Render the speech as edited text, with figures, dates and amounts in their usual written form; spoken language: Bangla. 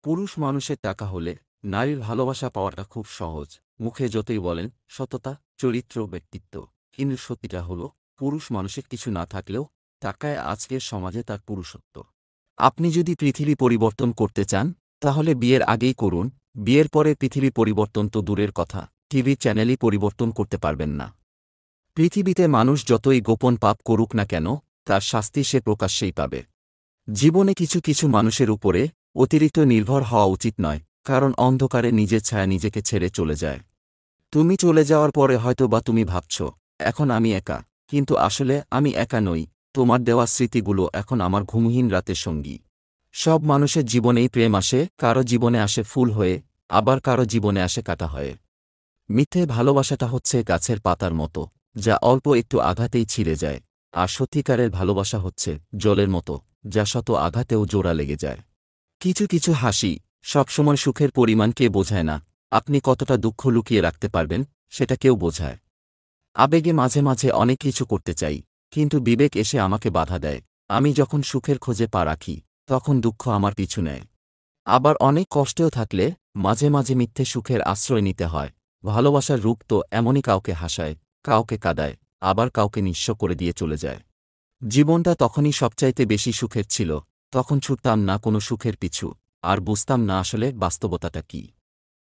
পুরুষ মানুষের টাকা হলে নারীর ভালোবাসা পাওয়াটা খুব সহজ। মুখে যতই বলেন সততা, চরিত্র, ব্যক্তিত্ব, কিন্তু সত্যিটা হলো পুরুষ মানুষের কিছু না থাকলেও টাকায় আজকের সমাজে তার পুরুষত্ব। আপনি যদি পৃথিবী পরিবর্তন করতে চান তাহলে বিয়ের আগেই করুন। বিয়ের পরে পৃথিবী পরিবর্তন তো দূরের কথা, টিভি চ্যানেলই পরিবর্তন করতে পারবেন না। পৃথিবীতে মানুষ যতই গোপন পাপ করুক না কেন, তার শাস্তি সে প্রকাশ্যেই পাবে। জীবনে কিছু কিছু মানুষের উপরে অতিরিক্ত নির্ভর হওয়া উচিত নয়, কারণ অন্ধকারে নিজের ছায়া নিজেকে ছেড়ে চলে যায়। তুমি চলে যাওয়ার পরে হয়তো বা তুমি ভাবছ, এখন আমি একা, কিন্তু আসলে আমি একা নই। তোমার দেওয়া স্মৃতিগুলো এখন আমার ঘুমহীন রাতের সঙ্গী। সব মানুষের জীবনেই প্রেম আসে, কারো জীবনে আসে ফুল হয়ে, আবার কারো জীবনে আসে কাটা হয়ে। মিথ্যে ভালোবাসাটা হচ্ছে গাছের পাতার মতো, যা অল্প একটু আঘাতেই ছিঁড়ে যায়। আর সত্যিকারের ভালোবাসা হচ্ছে জলের মতো, যা শত আঘাতেও জোড়া লেগে যায়। কিছু কিছু হাসি সবসময় সুখের পরিমাণ কে বোঝায় না। আপনি কতটা দুঃখ লুকিয়ে রাখতে পারবেন সেটা কেউ বোঝায়। আবেগে মাঝে মাঝে অনেক কিছু করতে চাই, কিন্তু বিবেক এসে আমাকে বাধা দেয়। আমি যখন সুখের খোঁজে পা রাখি, তখন দুঃখ আমার পিছু নেয়। আবার অনেক কষ্টেও থাকলে মাঝে মাঝে মিথ্যে সুখের আশ্রয় নিতে হয়। ভালোবাসার রূপ তো এমনই, কাউকে হাসায়, কাউকে কাঁদায়, আবার কাউকে নিঃস্ব করে দিয়ে চলে যায়। জীবনটা তখনই সবচাইতে বেশি সুখের ছিল, তখন ছুটতাম না কোনো সুখের পিছু, আর বুঝতাম না আসলে বাস্তবতাটা কী।